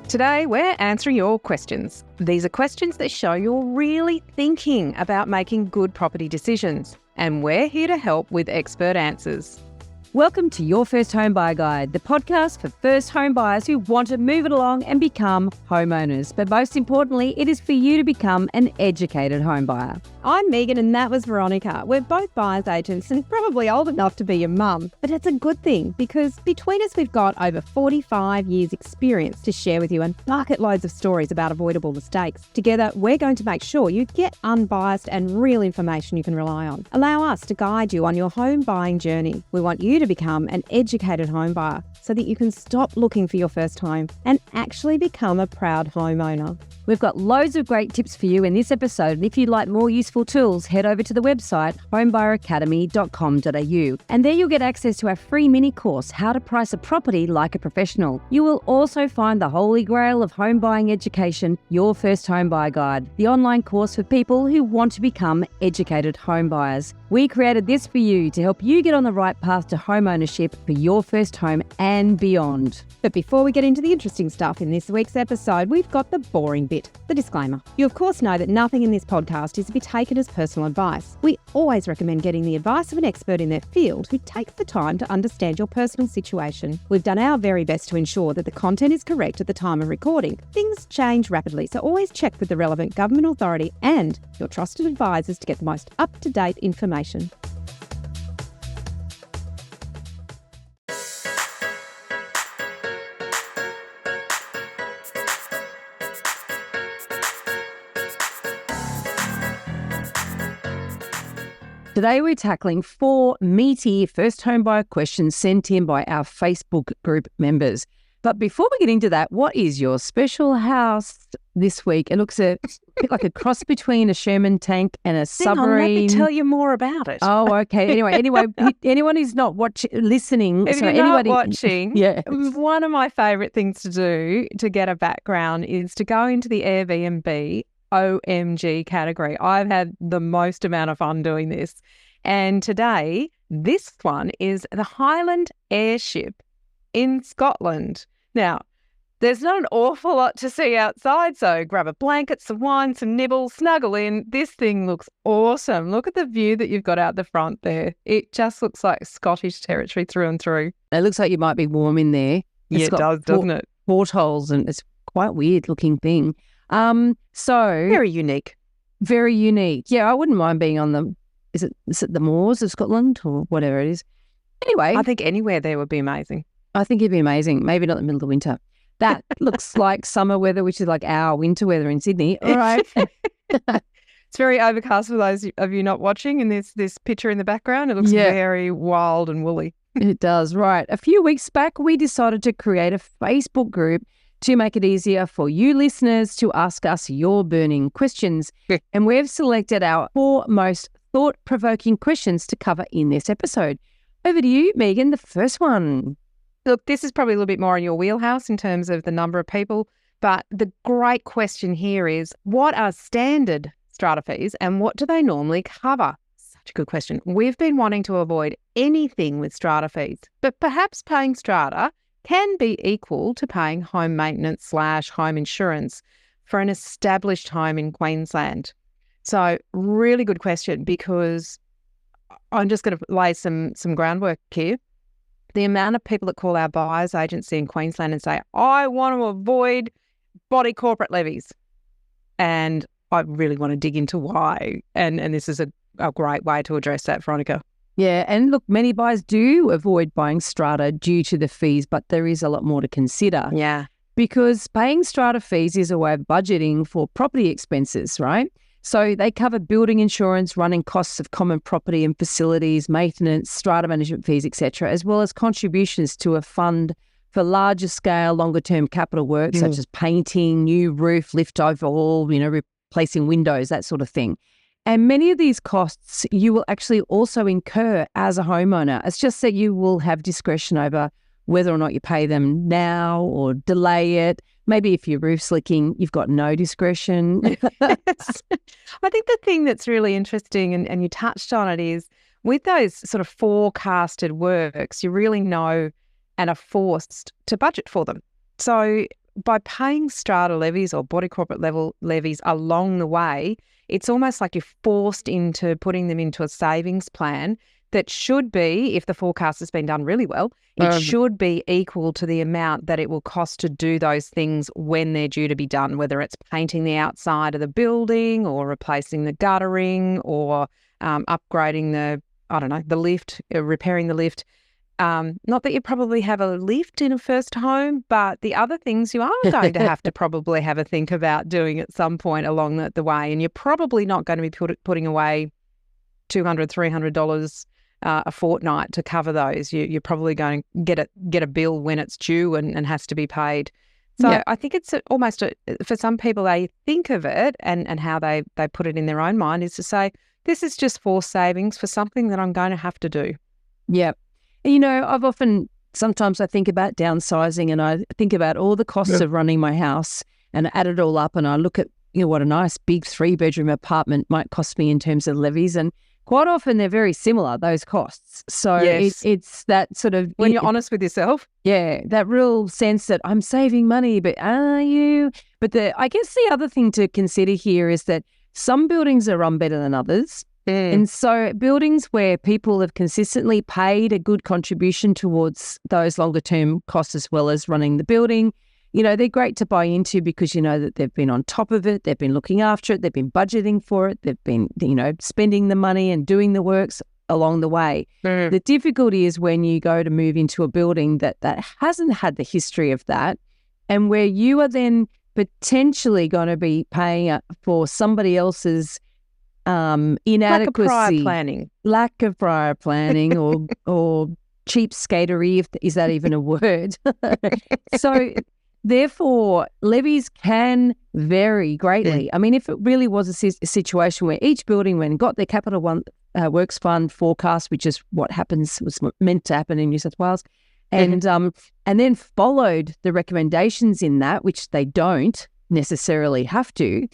Today, we're answering your questions. These are questions that show you're really thinking about making good property decisions, and we're here to help with expert answers. Welcome to Your First Home Buyer Guide, the podcast for first home buyers who want to move it along and become homeowners. But most importantly, it is for you to become an educated home buyer. I'm Megan and that was Veronica. We're both buyer's agents and probably old enough to be your mum. But it's a good thing because between us we've got over 45 years experience to share with you and bucket loads of stories about avoidable mistakes. Together, we're going to make sure you get unbiased and real information you can rely on. Allow us to guide you on your home buying journey. We want you to become an educated home buyer so that you can stop looking for your first home and actually become a proud homeowner. We've got loads of great tips for you in this episode, and if you'd like more useful tools, head over to the website homebuyeracademy.com.au, and there you'll get access to our free mini course, How to Price a Property Like a Professional. You will also find the holy grail of home buying education, Your First Home Buyer Guide, the online course for people who want to become educated home buyers. We created this for you to help you get on the right path to home ownership for your first home and beyond. But before we get into the interesting stuff in this week's episode, we've got the boring bit, the disclaimer. You of course know that nothing in this podcast is to be taken as personal advice. We always recommend getting the advice of an expert in their field who takes the time to understand your personal situation. We've done our very best to ensure that the content is correct at the time of recording. Things change rapidly, so always check with the relevant government authority and your trusted advisors to get the most up-to-date information. Today we're tackling 4 meaty first home buyer questions sent in by our Facebook group members. But before we get into that, what is your special house this week? It looks a bit like a cross between a Sherman tank and a submarine. Let me tell you more about it. Oh, okay. Anyway, anyone who's not listening, if you're not watching, yeah. One of my favourite things to do to get a background is to go into the Airbnb OMG category. I've had the most amount of fun doing this. And today, this one is the Highland Airship in Scotland. Now, there's not an awful lot to see outside, so grab a blanket, some wine, some nibbles, snuggle in. This thing looks awesome. Look at the view that you've got out the front there. It just looks like Scottish territory through and through. It looks like you might be warm in there. It does, doesn't it? Portholes, and it's quite weird looking thing. So very unique. Very unique. Yeah, I wouldn't mind being on is it the moors of Scotland or whatever it is. Anyway. I think anywhere there would be amazing. I think it'd be amazing. Maybe not in the middle of winter. That looks like summer weather, which is like our winter weather in Sydney. All right. It's very overcast for those of you not watching in this picture in the background. It looks very wild and woolly. It does, right. A few weeks back, we decided to create a Facebook group to make it easier for you listeners to ask us your burning questions. And we've selected our 4 most thought-provoking questions to cover in this episode. Over to you, Megan, the first one. Look, this is probably a little bit more in your wheelhouse in terms of the number of people, but the great question here is, what are standard strata fees and what do they normally cover? Such a good question. We've been wanting to avoid anything with strata fees, but perhaps paying strata can be equal to paying home maintenance / home insurance for an established home in Queensland. So really good question, because I'm just going to lay some groundwork here. The amount of people that call our buyers agency in Queensland and say, I want to avoid body corporate levies. And I really want to dig into why. And this is a great way to address that, Veronica. Yeah, and look, many buyers do avoid buying strata due to the fees, but there is a lot more to consider. Yeah. Because paying strata fees is a way of budgeting for property expenses, right? So they cover building insurance, running costs of common property and facilities, maintenance, strata management fees, etc., as well as contributions to a fund for larger scale, longer term capital work, such as painting, new roof, lift overhaul, replacing windows, that sort of thing. And many of these costs you will actually also incur as a homeowner. It's just that you will have discretion over whether or not you pay them now or delay it. Maybe if your roof's leaking, you've got no discretion. I think the thing that's really interesting, and you touched on it, is with those sort of forecasted works, you really know and are forced to budget for them. So by paying strata levies or body corporate level levies along the way, it's almost like you're forced into putting them into a savings plan that should be, if the forecast has been done really well, it should be equal to the amount that it will cost to do those things when they're due to be done, whether it's painting the outside of the building or replacing the guttering or upgrading the lift, repairing the lift. Not that you probably have a lift in a first home, but the other things you are going to have to probably have a think about doing at some point along the way. And you're probably not going to be putting away $200, $300 a fortnight to cover those. You're probably going to get a bill when it's due and has to be paid. So I think it's almost for some people, they think of it and how they put it in their own mind is to say, this is just forced savings for something that I'm going to have to do. Yeah. Sometimes I think about downsizing and I think about all the costs of running my house and I add it all up and I look at, what a nice big 3-bedroom apartment might cost me in terms of levies. And quite often they're very similar, those costs. So it's that sort of... When you're honest with yourself. Yeah, that real sense that I'm saving money, but are you? But I guess the other thing to consider here is that some buildings are run better than others. And so buildings where people have consistently paid a good contribution towards those longer term costs as well as running the building, they're great to buy into because you know that they've been on top of it, they've been looking after it, they've been budgeting for it, they've been, spending the money and doing the works along the way. The difficulty is when you go to move into a building that hasn't had the history of that and where you are then potentially going to be paying for somebody else's inadequacy, lack of prior planning or cheap skatery, is that even a word? So therefore, levies can vary greatly. I mean, if it really was a situation where each building went and got their Capital One Works Fund forecast, which is what was meant to happen in New South Wales, and then followed the recommendations in that, which they don't necessarily have to,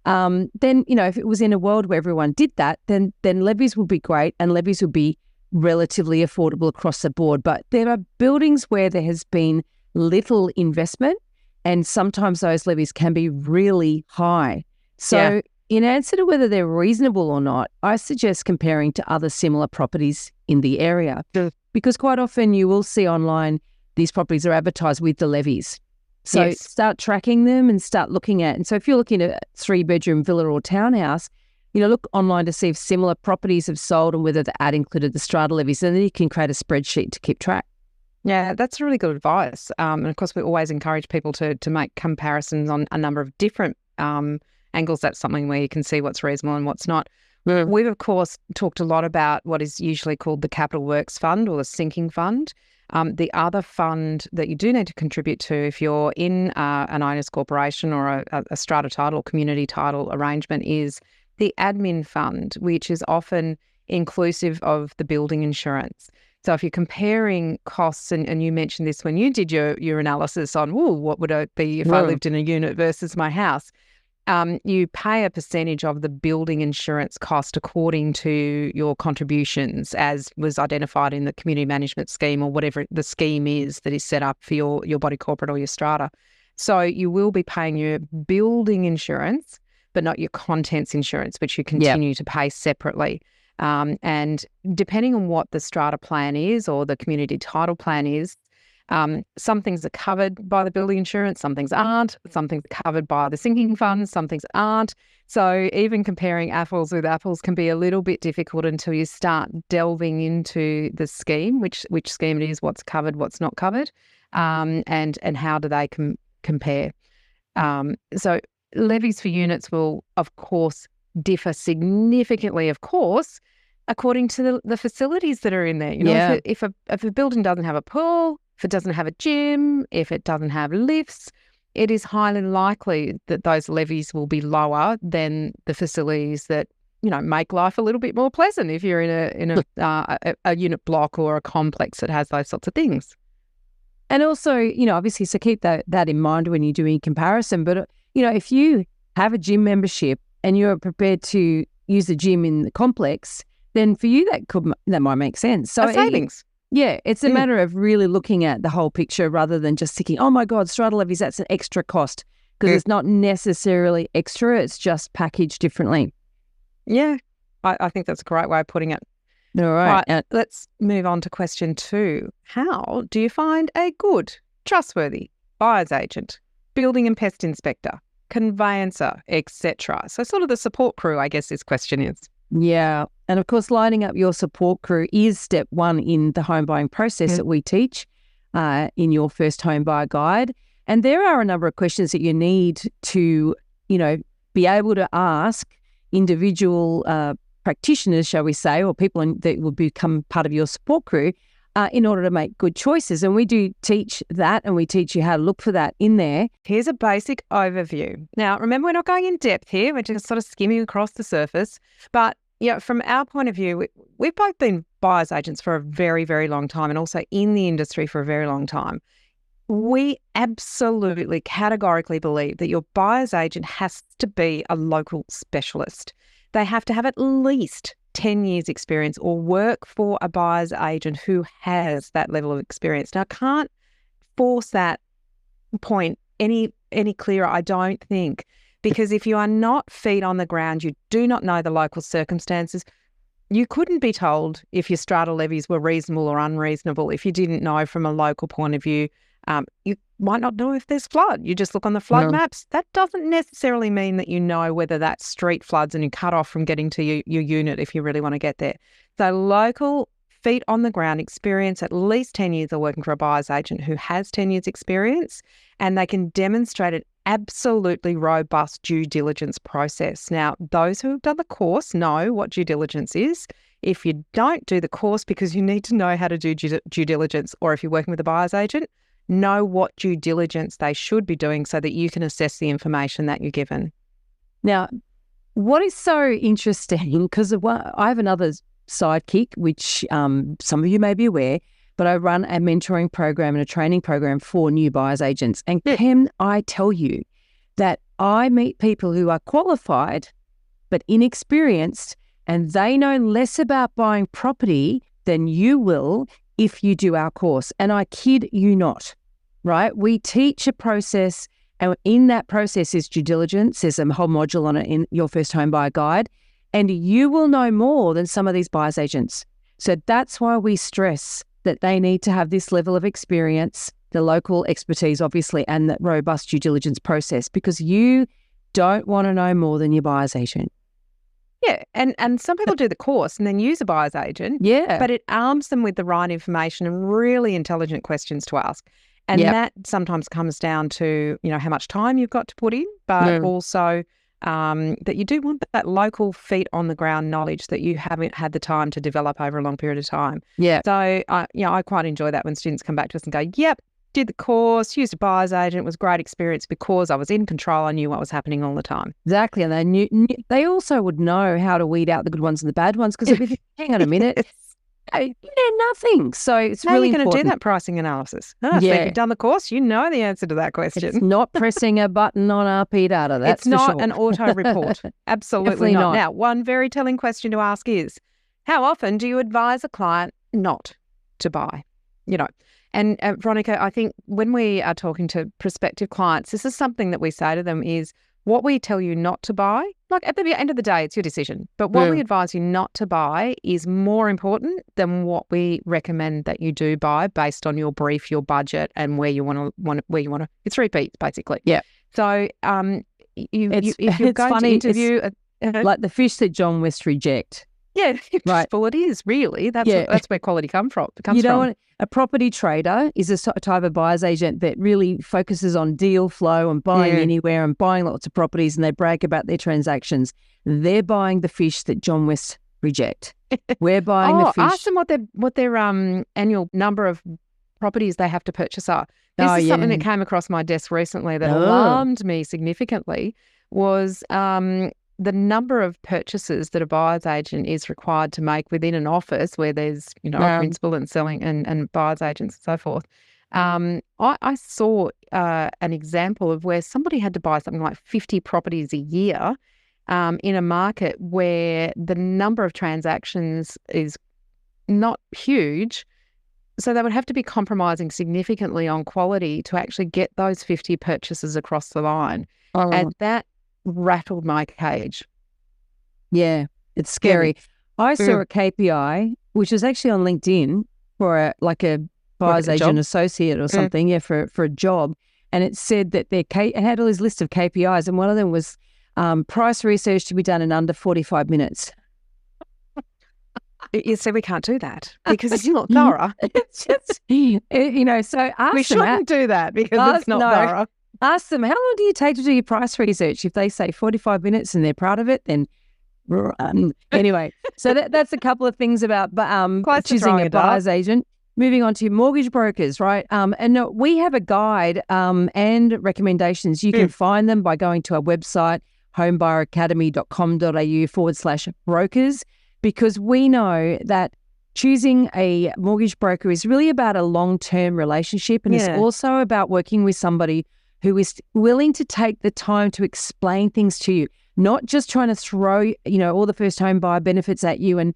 then, if it was in a world where everyone did that, then levies would be great and levies would be relatively affordable across the board. But there are buildings where there has been little investment and sometimes those levies can be really high. So in answer to whether they're reasonable or not, I suggest comparing to other similar properties in the area because quite often you will see online these properties are advertised with the levies. So start tracking them and start looking at. And so if you're looking at a 3-bedroom villa or townhouse, look online to see if similar properties have sold and whether the ad included the strata levies. And then you can create a spreadsheet to keep track. Yeah, that's really good advice. And of course, we always encourage people to make comparisons on a number of different angles. That's something where you can see what's reasonable and what's not. We've, of course, talked a lot about what is usually called the Capital Works Fund or the sinking fund. The other fund that you do need to contribute to if you're in an owners corporation or a strata title or community title arrangement is the admin fund, which is often inclusive of the building insurance. So if you're comparing costs, and you mentioned this when you did your analysis on, what would it be if I lived in a unit versus my house? You pay a percentage of the building insurance cost according to your contributions as was identified in the community management scheme or whatever the scheme is that is set up for your body corporate or your strata. So you will be paying your building insurance, but not your contents insurance, which you continue to pay separately. And depending on what the strata plan is or the community title plan is, some things are covered by the building insurance, some things aren't, some things are covered by the sinking fund, some things aren't. So even comparing apples with apples can be a little bit difficult until you start delving into the scheme, which scheme it is, what's covered, what's not covered, and how do they compare. So levies for units will, of course, differ significantly, of course, according to the facilities that are in there. If a building doesn't have a pool, if it doesn't have a gym, if it doesn't have lifts, it is highly likely that those levies will be lower than the facilities that, make life a little bit more pleasant if you're in a unit block or a complex that has those sorts of things. And also, obviously, so keep that in mind when you're doing comparison. But, if you have a gym membership and you're prepared to use the gym in the complex, then for you that might make sense. So savings. Yeah, it's a matter of really looking at the whole picture rather than just thinking, oh my God, strata levies, that's an extra cost, because it's not necessarily extra, it's just packaged differently. Yeah, I think that's a great way of putting it. All right. Let's move on to question 2. How do you find a good, trustworthy buyer's agent, building and pest inspector, conveyancer, etc.? So sort of the support crew, I guess this question is. Yeah. And of course, lining up your support crew is step 1 in the home buying process that we teach in your first home buyer guide. And there are a number of questions that you need to, be able to ask individual practitioners, shall we say, or people that will become part of your support crew in order to make good choices. And we do teach that, and we teach you how to look for that in there. Here's a basic overview. Now, remember, we're not going in depth here. We're just sort of skimming across the surface. But from our point of view, we've both been buyer's agents for a very, very long time, and also in the industry for a very long time. We absolutely categorically believe that your buyer's agent has to be a local specialist. They have to have at least 10 years experience or work for a buyer's agent who has that level of experience. Now, I can't force that point any clearer, I don't think, because if you are not feet on the ground, you do not know the local circumstances, you couldn't be told if your strata levies were reasonable or unreasonable if you didn't know from a local point of view. You might not know if there's flood. You just look on the flood maps. That doesn't necessarily mean that you know whether that street floods and you cut off from getting to your unit if you really want to get there. So local feet on the ground experience, at least 10 years of working for a buyer's agent who has 10 years experience, and they can demonstrate an absolutely robust due diligence process. Now, those who have done the course know what due diligence is. If you don't do the course because you need to know how to do due diligence, or if you're working with a buyer's agent, know what due diligence they should be doing so that you can assess the information that you're given. Now, what is so interesting, because I have another sidekick, which some of you may be aware, but I run a mentoring program and a training program for new buyer's agents. And can I tell you that I meet people who are qualified but inexperienced, and they know less about buying property than you will if you do our course. And I kid you not, right? We teach a process, and in that process is due diligence. There's a whole module on it in your first home buyer guide, and you will know more than some of these buyer's agents. So that's why we stress that they need to have this level of experience, the local expertise, obviously, and that robust due diligence process, because you don't want to know more than your buyer's agent. Yeah, and some people do the course and then use a buyer's agent. Yeah. But it arms them with the right information and really intelligent questions to ask. And that sometimes comes down to, how much time you've got to put in, but also that you do want that local feet on the ground knowledge that you haven't had the time to develop over a long period of time. Yeah. So, I quite enjoy that when students come back to us and go, yep, did the course, used a buyer's agent, it was a great experience because I was in control, I knew what was happening all the time. Exactly. And they also would know how to weed out the good ones and the bad ones, because if you hang on a minute, you know nothing. So it's really important. How are you going to do important. that pricing analysis? So if you've done the course, you know the answer to that question. It's not pressing a button on RP data. That's it's not for sure. an auto report. Absolutely not. Now, one very telling question to ask is, how often do you advise a client not to buy? And Veronica, I think when we are talking to prospective clients, this is something that we say to them is, what we tell you not to buy, like at the end of the day, it's your decision. But what we advise you not to buy is more important than what we recommend that you do buy based on your brief, your budget, and where you want to. It's repeats basically. Yeah. So if you're going funny, to interview, like the fish that John West reject. Yeah, right. Well, it is really. That's where quality comes from. A property trader is a type of buyer's agent that really focuses on deal flow and buying anywhere and buying lots of properties, and they brag about their transactions. They're buying the fish that John West reject. We're buying the fish. Ask them what their annual number of properties they have to purchase are. This is something that came across my desk recently that alarmed me significantly. Was the number of purchases that a buyer's agent is required to make within an office where there's, a principal and selling and buyer's agents and so forth. I saw an example of where somebody had to buy something like 50 properties a year in a market where the number of transactions is not huge, So they would have to be compromising significantly on quality to actually get those 50 purchases across the line. Oh, And that rattled my cage. yeah, it's scary. I saw a KPI, which was actually on LinkedIn for a buyer's agent associate or something, for a job. And it said that it had all this list of KPIs, and one of them was price research to be done in under 45 minutes. You see, we can't do that because it's not thorough. It's just, so ask We them. shouldn't do that because it's not thorough. Ask them, how long do you take to do your price research? If they say 45 minutes and they're proud of it, then anyway. So that's a couple of things about choosing a buyer's agent. Moving on to mortgage brokers, right? And we have a guide and recommendations. You can find them by going to our website, homebuyeracademy.com.au/brokers, because we know that choosing a mortgage broker is really about a long-term relationship, and it's also about working with somebody who is willing to take the time to explain things to you, not just trying to throw, all the first home buyer benefits at you and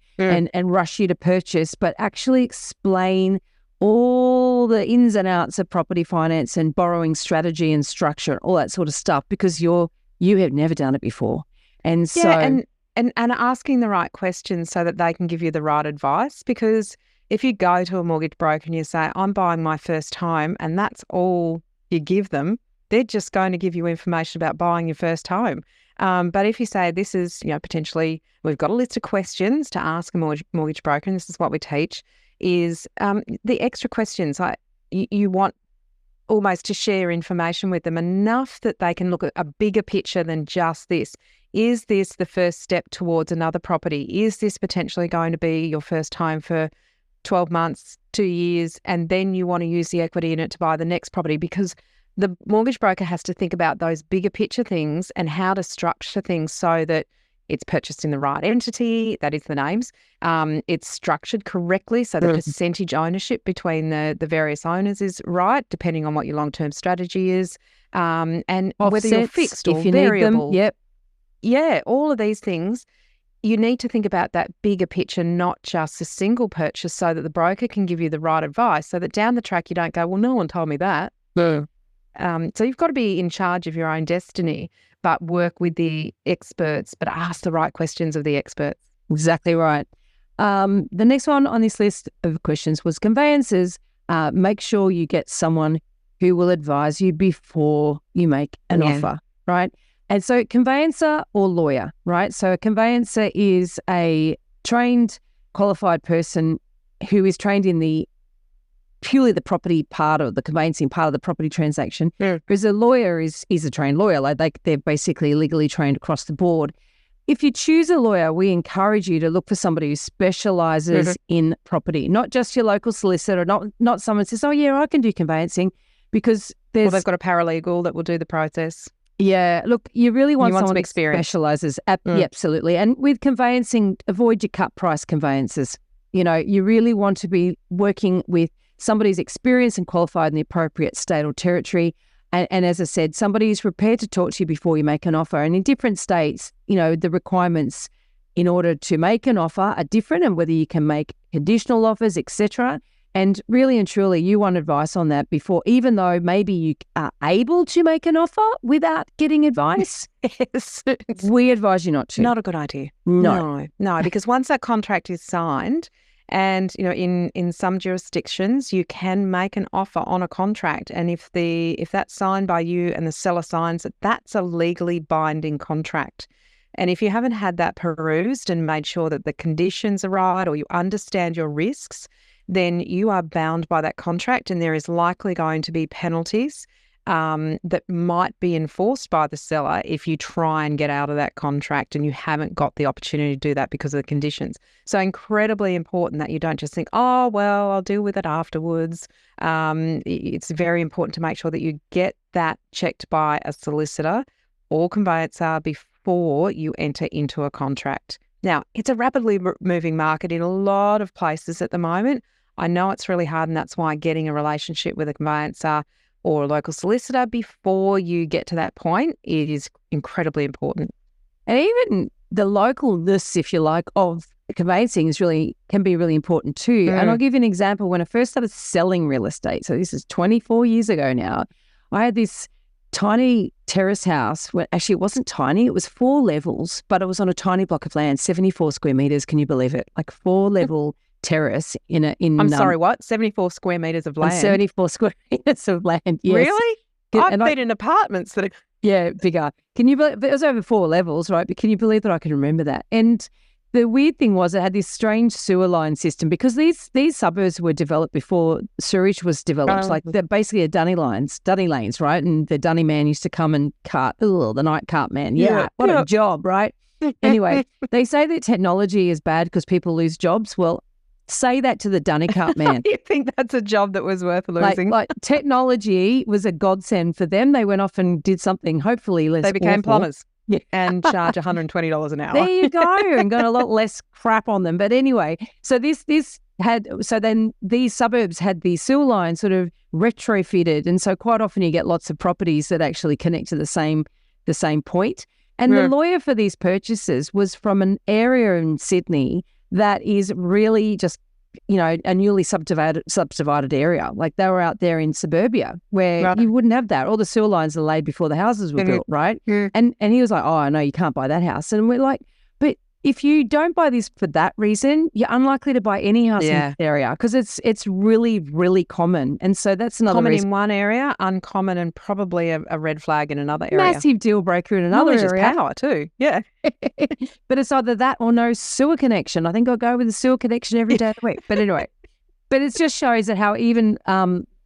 rush you to purchase, but actually explain all the ins and outs of property finance and borrowing strategy and structure, all that sort of stuff, because you have never done it before. And so and asking the right questions so that they can give you the right advice. Because if you go to a mortgage broker and you say, I'm buying my first home, and that's all you give them, they're just going to give you information about buying your first home. But if you say this is, potentially, we've got a list of questions to ask a mortgage broker, and this is what we teach, is the extra questions. You want almost to share information with them enough that they can look at a bigger picture than just this. Is this the first step towards another property? Is this potentially going to be your first home for 12 months, 2 years, and then you want to use the equity in it to buy the next property? Because the mortgage broker has to think about those bigger picture things and how to structure things so that it's purchased in the right entity, that is the names. It's structured correctly so the percentage ownership between the various owners is right, depending on what your long-term strategy is, and offsets, whether you're fixed or if you variable. Need them. Yep. Yeah, all of these things. You need to think about that bigger picture, not just a single purchase, so that the broker can give you the right advice, so that down the track you don't go, well, no one told me that. So you've got to be in charge of your own destiny, but work with the experts, but ask the right questions of the experts. Exactly right. The next one on this list of questions was conveyancers. Make sure you get someone who will advise you before you make an offer, right? And so conveyancer or lawyer, right? So a conveyancer is a trained, qualified person who is trained in purely the property part or the conveyancing part of the property transaction. Whereas a lawyer is a trained lawyer. They're basically legally trained across the board. If you choose a lawyer, we encourage you to look for somebody who specializes in property, not just your local solicitor, not someone who says, oh yeah, I can do conveyancing, because they've got a paralegal that will do the process. Yeah, look, you really want someone who specialises. Absolutely. And with conveyancing, avoid your cut price conveyancers. You really want to be working with somebody who's experienced and qualified in the appropriate state or territory. And as I said, somebody who's prepared to talk to you before you make an offer. And in different states, the requirements in order to make an offer are different, and whether you can make conditional offers, etc. And really and truly, you want advice on that before, even though maybe you are able to make an offer without getting advice. Yes. We advise you not to. Not a good idea. No, because once that contract is signed, and in some jurisdictions you can make an offer on a contract, and if that's signed by you and the seller signs it, that's a legally binding contract. And if you haven't had that perused and made sure that the conditions are right, or you understand your risks, then you are bound by that contract, and there is likely going to be penalties that might be enforced by the seller if you try and get out of that contract and you haven't got the opportunity to do that because of the conditions. So incredibly important that you don't just think, oh, well, I'll deal with it afterwards. It's very important to make sure that you get that checked by a solicitor or conveyancer before you enter into a contract. Now, it's a rapidly moving market in a lot of places at the moment. I know it's really hard, and that's why getting a relationship with a conveyancer or a local solicitor before you get to that point, it is incredibly important. And even the localness, if you like, of conveyancing can be really important too. And I'll give you an example. When I first started selling real estate, so this is 24 years ago now, I had this tiny terrace house. Well, actually, it wasn't tiny. It was 4 levels, but it was on a tiny block of land, 74 square meters. Can you believe it? Like 4-level terrace I'm sorry, what? 74 square meters of land? 74 square meters of land, yes. Really? I've been in apartments that are... Yeah, bigger. Can you believe it was over 4 levels, right? But can you believe that I can remember that? And the weird thing was it had this strange sewer line system because these suburbs were developed before sewerage was developed. Like they're basically dunny lanes, right? And the dunny man used to come and cart, the night cart man. Yeah, what a job, right? Anyway, they say that technology is bad because people lose jobs. Well, say that to the dunny cart man. You think that's a job that was worth losing? Like technology was a godsend for them. They went off and did something hopefully less They became awful. plumbers. Yeah. And charge $120 an hour. There you go, and got a lot less crap on them. But anyway, so then these suburbs had the sewer line sort of retrofitted, and so quite often you get lots of properties that actually connect to the same point. And the lawyer for these purchases was from an area in Sydney that is really just, a newly subdivided area. Like they were out there in suburbia where you wouldn't have that. All the sewer lines are laid before the houses were built, right? And he was like, oh, no, you can't buy that house. And we're like, but if you don't buy this for that reason, you're unlikely to buy any house in this area because it's really, really common. And so that's another common reason. In one area, uncommon and probably a red flag in another area. Massive deal breaker in another Knowledge area. is power too. Yeah. But it's either that or no sewer connection. I think I'll go with the sewer connection every day of the week. But anyway, but it just shows that how even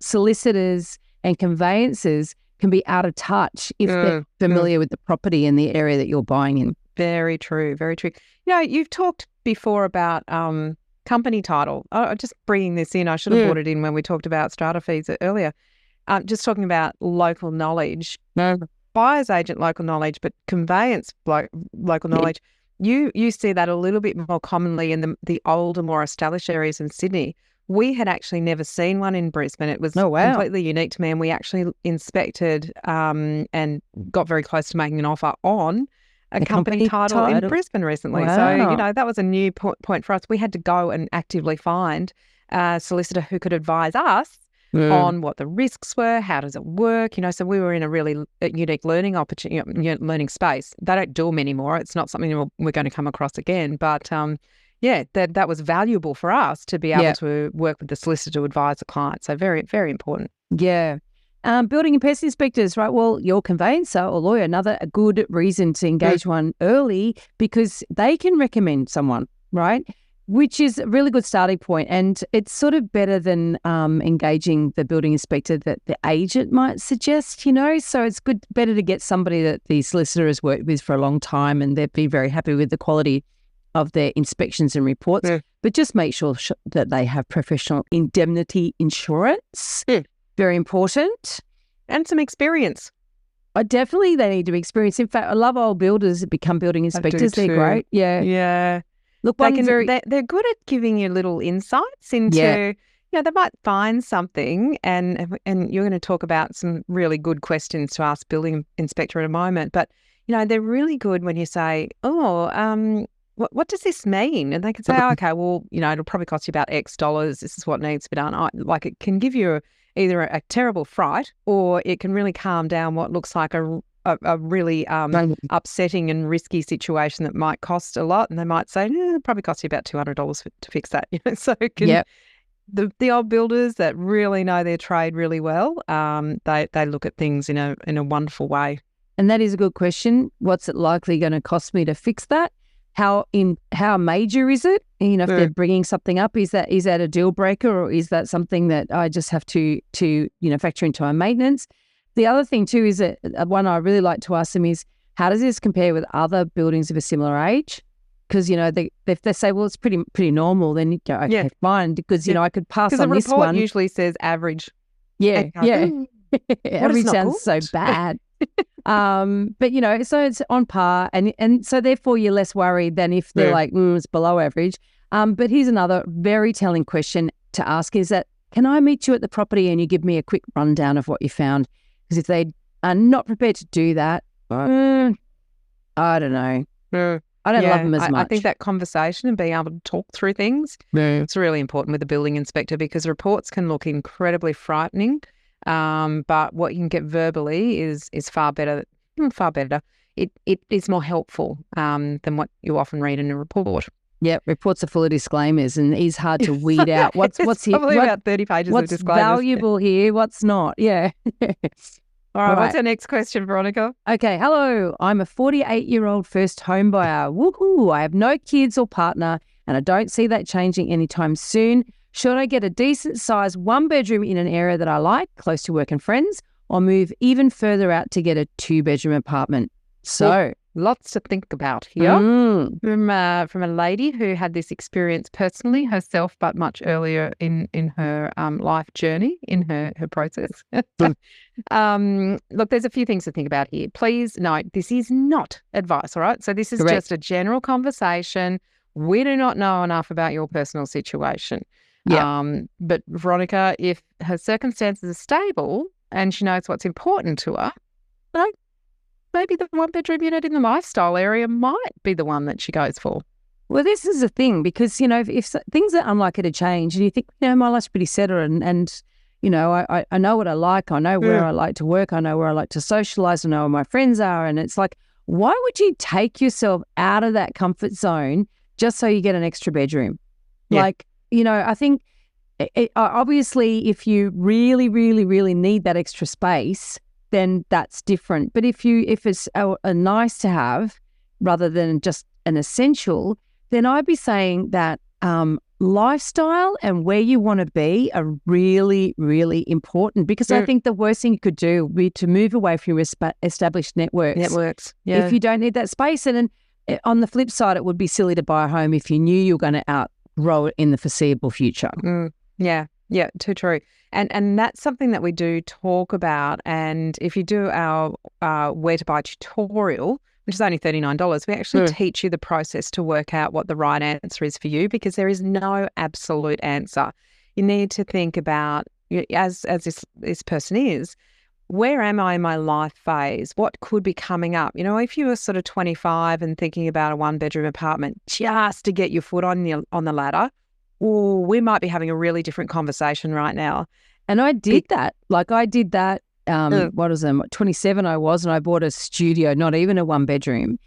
solicitors and conveyancers can be out of touch if they're familiar with the property and the area that you're buying in. Very true. Very true. You've talked before about company title. Just bringing this in, I should have brought it in when we talked about strata fees earlier. Just talking about local knowledge. Buyer's agent local knowledge, but conveyance local knowledge. You see that a little bit more commonly in the older, more established areas in Sydney. We had actually never seen one in Brisbane. It was completely unique to me, and we actually inspected and got very close to making an offer on a company title in Brisbane recently. Wow. So, that was a new point for us. We had to go and actively find a solicitor who could advise us on what the risks were, how does it work, so we were in a really unique learning opportunity, learning space. They don't do them anymore. It's not something we're going to come across again. But, that was valuable for us to be able to work with the solicitor to advise the client. So very, very important. Yeah. Building and pest inspectors, right? Well, your conveyancer or lawyer, a good reason to engage one early because they can recommend someone, right? Which is a really good starting point. And it's sort of better than engaging the building inspector that the agent might suggest, So it's better to get somebody that the solicitor has worked with for a long time and they'd be very happy with the quality of their inspections and reports. But just make sure that they have professional indemnity insurance. Very important. And some experience. Definitely they need to experience. In fact, I love old builders that become building inspectors. They're great. Yeah. Yeah. Look, they're good at giving you little insights into, they might find something and you're going to talk about some really good questions to ask building inspector in a moment. But, they're really good when you say, what does this mean? And they can say, okay, well, it'll probably cost you about X dollars. This is what needs to be done. It can give you either a terrible fright or it can really calm down what looks like a really upsetting and risky situation that might cost a lot. And they might say, it'll probably cost you about $200 to fix that. So it can, the old builders that really know their trade really well, they look at things in a wonderful way. And that is a good question. What's it likely going to cost me to fix that? How major is it? If they're bringing something up, is that a deal breaker or is that something that I just have to factor into my maintenance? The other thing too is that one I really like to ask them is, how does this compare with other buildings of a similar age? Because if they say, well, it's pretty normal, then you go, okay, fine, because I could pass on this one. Because the report usually says average. Yeah. Average sounds so bad. But so it's on par, and so therefore you're less worried than if they're like it's below average. But here's another very telling question to ask: is that, can I meet you at the property and you give me a quick rundown of what you found? Because if they are not prepared to do that, I don't know. I don't love them as much. I think that conversation and being able to talk through things, it's really important with the building inspector, because reports can look incredibly frightening, but what you can get verbally is far better. Far better. It is more helpful than what you often read in a report. Yeah, reports are full of disclaimers, and it's hard to weed out what's here. Probably about 30 pages of disclaimers. What's valuable here, what's not. Yeah. All right, what's our next question, Veronica? Okay, hello. I'm a 48-year-old first home buyer. Woohoo! I have no kids or partner, and I don't see that changing anytime soon. Should I get a decent-sized one-bedroom in an area that I like, close to work and friends, or move even further out to get a two-bedroom apartment? So, lots to think about here. From a lady who had this experience personally herself, but much earlier in her life journey, in her process. Look, there's a few things to think about here. Please note, this is not advice, all right? So this is just a general conversation. We do not know enough about your personal situation. Yeah. But Veronica, if her circumstances are stable and she knows what's important to her, maybe the one-bedroom unit in the lifestyle area might be the one that she goes for. Well, this is the thing, because, if things are unlikely to change and you think, my life's pretty settled and I know what I like, I know where I like to work, I know where I like to socialise, I know where my friends are, and it's like, why would you take yourself out of that comfort zone just so you get an extra bedroom? Yeah. I think obviously if you really, really, really need that extra space, then that's different. But if it's a nice to have rather than just an essential, then I'd be saying that lifestyle and where you want to be are really, really important, because I think the worst thing you could do would be to move away from your established networks. Yeah. If you don't need that space. And then on the flip side, it would be silly to buy a home if you knew you were going to outgrow it in the foreseeable future. Yeah, too true. And that's something that we do talk about. And if you do our Where to Buy tutorial, which is only $39, we actually teach you the process to work out what the right answer is for you, because there is no absolute answer. You need to think about, as this person is, where am I in my life phase? What could be coming up? If you were sort of 25 and thinking about a one-bedroom apartment just to get your foot on the ladder, we might be having a really different conversation right now. And I did that. What was it? 27 I was, and I bought a studio, not even a one-bedroom,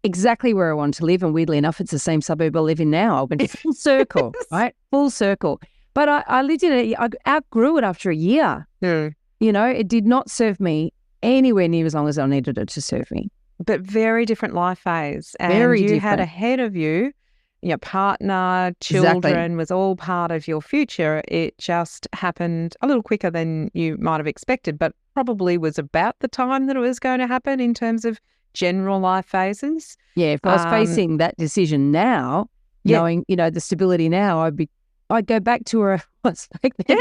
exactly where I wanted to live. And weirdly enough, it's the same suburb I live in now. I went full circle, right? Full circle. But I lived in it. I outgrew it after a year. It did not serve me anywhere near as long as I needed it to serve me. But very different life phase. And very you different. had ahead of you, your partner, children was all part of your future. It just happened a little quicker than you might have expected, but probably was about the time that it was going to happen in terms of general life phases. Yeah, if I was facing that decision now, knowing, the stability now, I'd go back to where I was back then.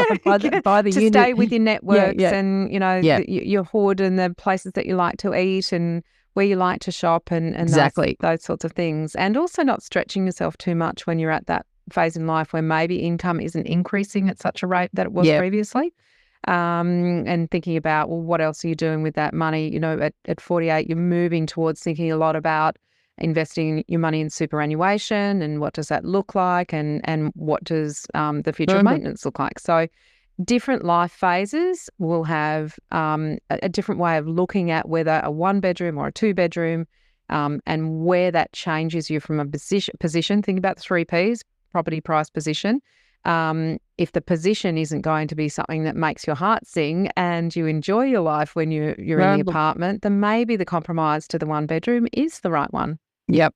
Buy the to unit. stay with your networks and, Yeah. your hoard and the places that you like to eat and where you like to shop and Exactly. those sorts of things. And also not stretching yourself too much when you're at that phase in life where maybe income isn't increasing at such a rate that it was previously. And thinking about, what else are you doing with that money? At 48, you're moving towards thinking a lot about investing your money in superannuation and what does that look like and what does the future of maintenance look like. So different life phases will have a different way of looking at whether a one-bedroom or a two-bedroom and where that changes you from a position. Think about the 3 Ps, property, price, position. If the position isn't going to be something that makes your heart sing and you enjoy your life when you're in the apartment, then maybe the compromise to the one-bedroom is the right one. Yep.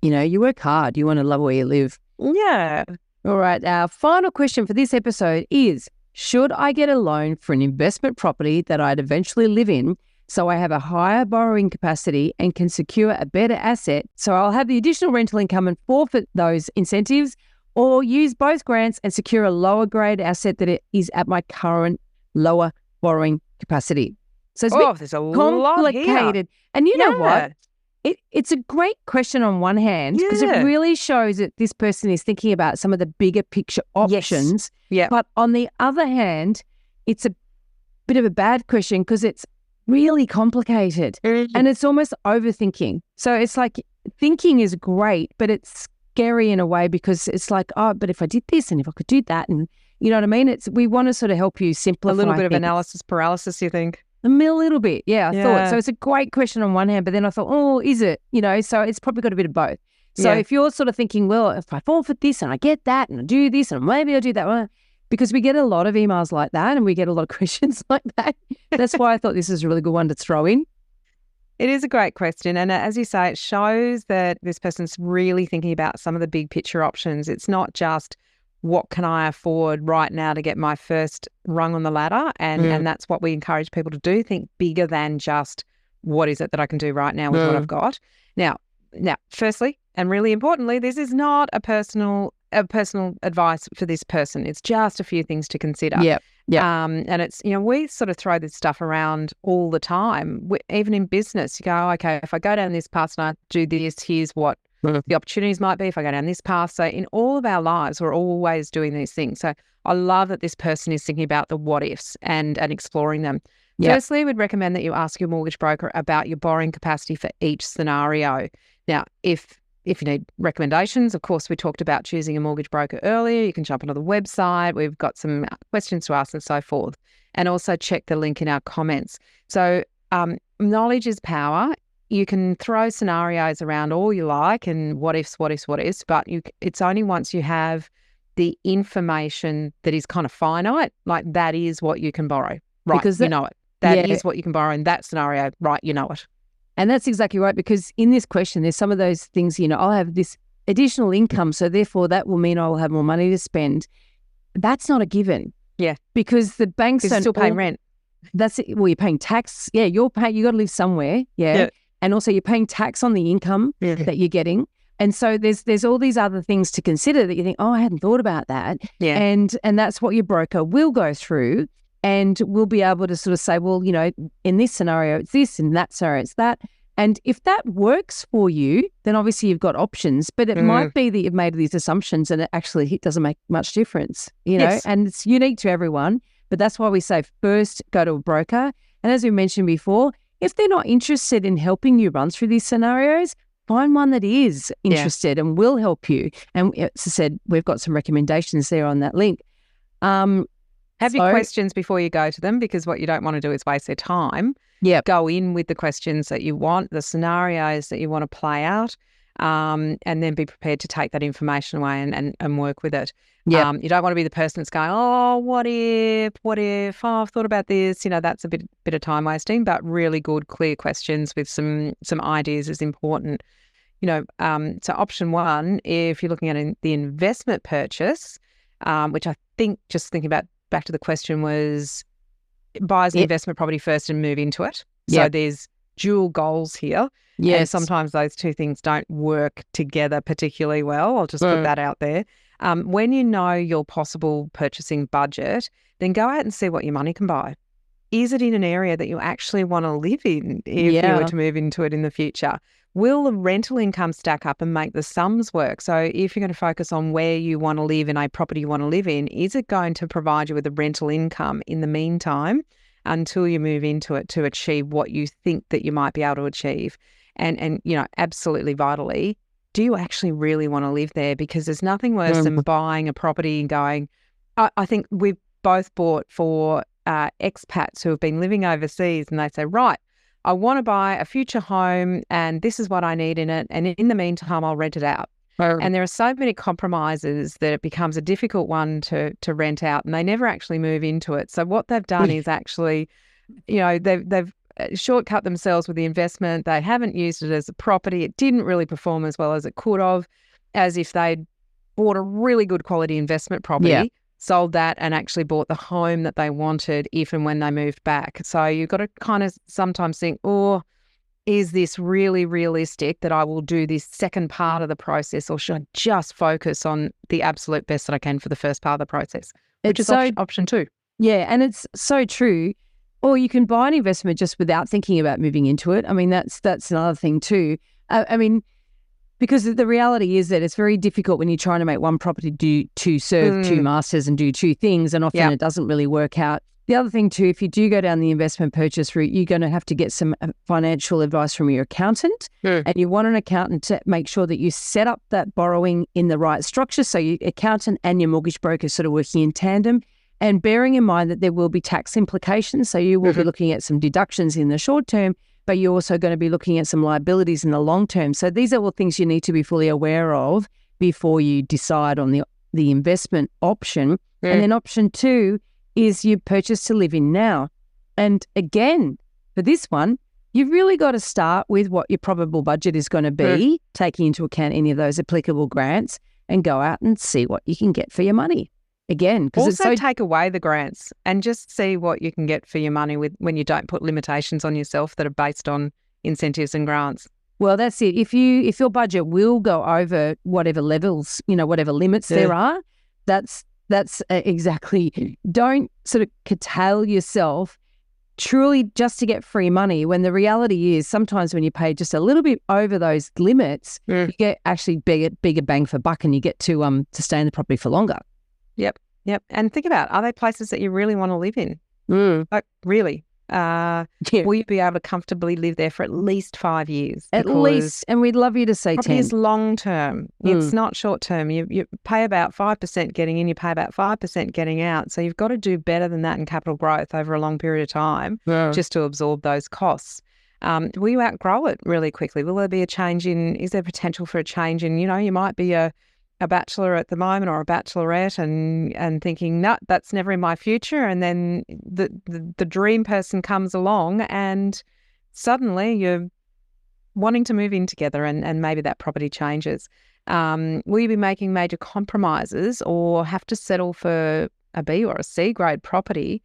You work hard. You want to love where you live. Yeah. All right. Our final question for this episode is, should I get a loan for an investment property that I'd eventually live in so I have a higher borrowing capacity and can secure a better asset so I'll have the additional rental income and forfeit those incentives, or use both grants and secure a lower grade asset that it is at my current lower borrowing capacity? So it's a bit there's a lot complicated. here. And you know what? It's a great question on one hand, because it really shows that this person is thinking about some of the bigger picture options. Yes. Yeah. But on the other hand, it's a bit of a bad question because it's really complicated. And it's almost overthinking. So it's like thinking is great, but it's scary in a way because it's like, oh, but if I did this and if I could do that, and you know what I mean? We want to sort of help you simplify A little bit of things. analysis paralysis, you think? A little bit, yeah, I Yeah. thought. So it's a great question on one hand, but then I thought, oh, is it? You know, so it's probably got a bit of both. So Yeah. if you're sort of thinking, well, if I fall for this and I get that and I do this and maybe I'll do that, well, because we get a lot of emails like that and we get a lot of questions like that. That's why I thought this is a really good one to throw in. It is a great question. And as you say, it shows that this person's really thinking about some of the big picture options. It's not just what can I afford right now to get my first rung on the ladder. And that's what we encourage people to do. Think bigger than just what is it that I can do right now with what I've got. Now, firstly, and really importantly, this is not a personal advice for this person. It's just a few things to consider. Yeah. And it's, we sort of throw this stuff around all the time. Even in business, you go, okay, if I go down this path and I do this, here's what the opportunities might be if I go down this path. So in all of our lives, we're always doing these things. So I love that this person is thinking about the what ifs and exploring them. Yep. Firstly, we'd recommend that you ask your mortgage broker about your borrowing capacity for each scenario. Now, if you need recommendations, of course, we talked about choosing a mortgage broker earlier. You can jump onto the website. We've got some questions to ask and so forth. And also check the link in our comments. So knowledge is power. You can throw scenarios around all you like and what ifs, but it's only once you have the information that is kind of finite, like that is what you can borrow. Right, Because you know it. That is what you can borrow in that scenario. Right, you know it. And that's exactly right, because in this question, there's some of those things, I'll have this additional income, so therefore that will mean I will have more money to spend. That's not a given. Yeah. Because the banks Because you're still paying rent. That's it. Well, you're paying tax. Yeah, you got to live somewhere. Yeah. And also you're paying tax on the income that you're getting. And so there's all these other things to consider that you think, oh, I hadn't thought about that. Yeah. And that's what your broker will go through. And we'll be able to sort of say, well, in this scenario, it's this, in that scenario, it's that. And if that works for you, then obviously you've got options. But it might be that you've made these assumptions and it doesn't make much difference, Yes. and it's unique to everyone. But that's why we say first go to a broker. And as we mentioned before, if they're not interested in helping you run through these scenarios, find one that is interested and will help you. And as I said, we've got some recommendations there on that link. Have your questions before you go to them, because what you don't want to do is waste their time. Yeah. Go in with the questions that you want, the scenarios that you want to play out, and then be prepared to take that information away and work with it. Yeah. You don't want to be the person that's going, oh, what if, oh, I've thought about this. That's a bit of time wasting, but really good, clear questions with some ideas is important. So option one, if you're looking at the investment purchase, which I think, just thinking about back to the question, was buys an investment property first and move into it. So there's dual goals here. Yes. And sometimes those two things don't work together particularly well. I'll just put that out there. When you know your possible purchasing budget, then go out and see what your money can buy. Is it in an area that you actually want to live in if you were to move into it in the future? Will the rental income stack up and make the sums work? So if you're going to focus on where you want to live in a property you want to live in, is it going to provide you with a rental income in the meantime until you move into it to achieve what you think that you might be able to achieve? And absolutely vitally, do you actually really want to live there? Because there's nothing worse than buying a property and going, I think we've both bought for expats who have been living overseas, and they say, right, I want to buy a future home and this is what I need in it. And in the meantime, I'll rent it out. And there are so many compromises that it becomes a difficult one to rent out, and they never actually move into it. So what they've done is actually, they've shortcut themselves with the investment. They haven't used it as a property. It didn't really perform as well as it could have, as if they'd bought a really good quality investment property, sold that and actually bought the home that they wanted if and when they moved back. So you've got to kind of sometimes think, oh, is this really realistic that I will do this second part of the process, or should I just focus on the absolute best that I can for the first part of the process, which is option two. Yeah, and it's so true. Or you can buy an investment just without thinking about moving into it. I mean, that's another thing too. Because the reality is that it's very difficult when you're trying to make one property to serve two masters and do two things, and often it doesn't really work out. The other thing too, if you do go down the investment purchase route, you're going to have to get some financial advice from your accountant, and you want an accountant to make sure that you set up that borrowing in the right structure. So your accountant and your mortgage broker sort of working in tandem, and bearing in mind that there will be tax implications. So you will be looking at some deductions in the short term, but you're also going to be looking at some liabilities in the long term. So these are all things you need to be fully aware of before you decide on the investment option. And then option 2 is you purchase to live in now. And again, for this one, you've really got to start with what your probable budget is going to be, taking into account any of those applicable grants, and go out and see what you can get for your money. Again, because also take away the grants and just see what you can get for your money when you don't put limitations on yourself that are based on incentives and grants. Well, that's it. If your budget will go over whatever levels, whatever limits there are, that's exactly. Don't sort of curtail yourself truly just to get free money, when the reality is sometimes when you pay just a little bit over those limits, you get actually bigger bang for buck, and you get to stay in the property for longer. Yep. And think about, are they places that you really want to live in? Like, really? Will you be able to comfortably live there for at least 5 years? At least, and we'd love you to say 10. It's long term. It's not short term. You pay about 5% getting in, you pay about 5% getting out. So you've got to do better than that in capital growth over a long period of time just to absorb those costs. Will you outgrow it really quickly? Will there be a change is there potential for a change in, you might be a bachelor at the moment or a bachelorette and thinking, no, that's never in my future. And then the dream person comes along and suddenly you're wanting to move in together and maybe that property changes. Will you be making major compromises or have to settle for a B or a C grade property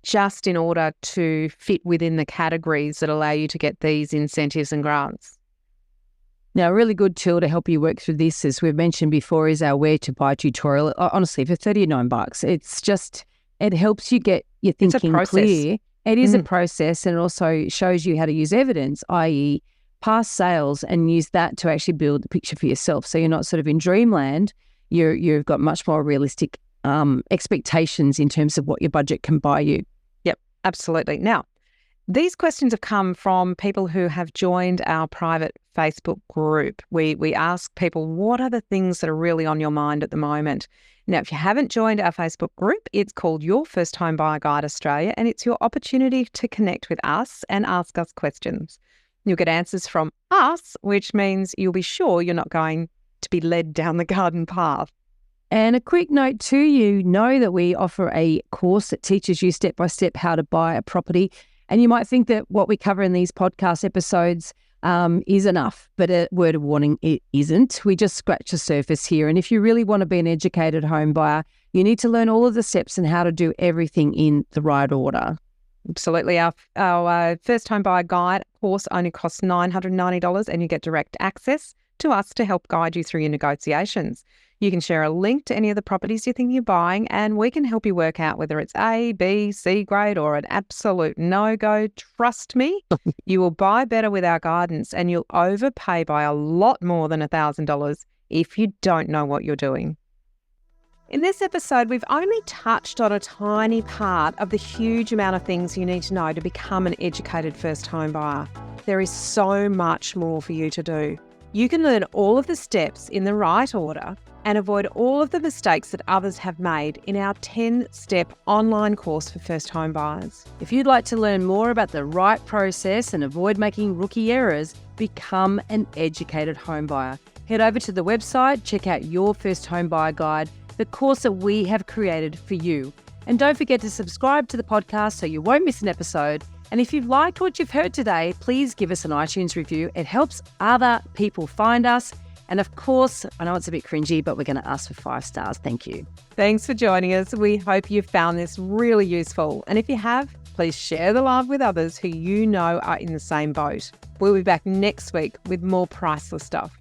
just in order to fit within the categories that allow you to get these incentives and grants? Now, a really good tool to help you work through this, as we've mentioned before, is our Where to Buy tutorial. Honestly, for $39, it helps you get your thinking clear. It is a process, and it also shows you how to use evidence, i.e. past sales, and use that to actually build the picture for yourself. So you're not sort of in dreamland. You've got much more realistic expectations in terms of what your budget can buy you. Yep, absolutely. Now, these questions have come from people who have joined our private Facebook group. We ask people, what are the things that are really on your mind at the moment? Now, if you haven't joined our Facebook group, it's called Your First Home Buyer Guide Australia, and it's your opportunity to connect with us and ask us questions. You'll get answers from us, which means you'll be sure you're not going to be led down the garden path. And a quick note too, you know that we offer a course that teaches you step-by-step how to buy a property. And you might think that what we cover in these podcast episodes is enough, but a word of warning, it isn't. We just scratch the surface here. And if you really want to be an educated home buyer, you need to learn all of the steps and how to do everything in the right order. Absolutely. Our First Home Buyer Guide course only costs $990, and you get direct access to us to help guide you through your negotiations. You can share a link to any of the properties you think you're buying, and we can help you work out whether it's A, B, C grade or an absolute no-go. Trust me, you will buy better with our guidance, and you'll overpay by a lot more than $1,000 if you don't know what you're doing. In this episode, we've only touched on a tiny part of the huge amount of things you need to know to become an educated first home buyer. There is so much more for you to do. You can learn all of the steps in the right order and avoid all of the mistakes that others have made in our 10-step online course for first home buyers. If you'd like to learn more about the right process and avoid making rookie errors, become an educated home buyer. Head over to the website, check out Your First Home Buyer Guide, the course that we have created for you. And don't forget to subscribe to the podcast so you won't miss an episode. And if you've liked what you've heard today, please give us an iTunes review. It helps other people find us. And of course, I know it's a bit cringy, but we're going to ask for 5 stars. Thank you. Thanks for joining us. We hope you've found this really useful. And if you have, please share the love with others who you know are in the same boat. We'll be back next week with more priceless stuff.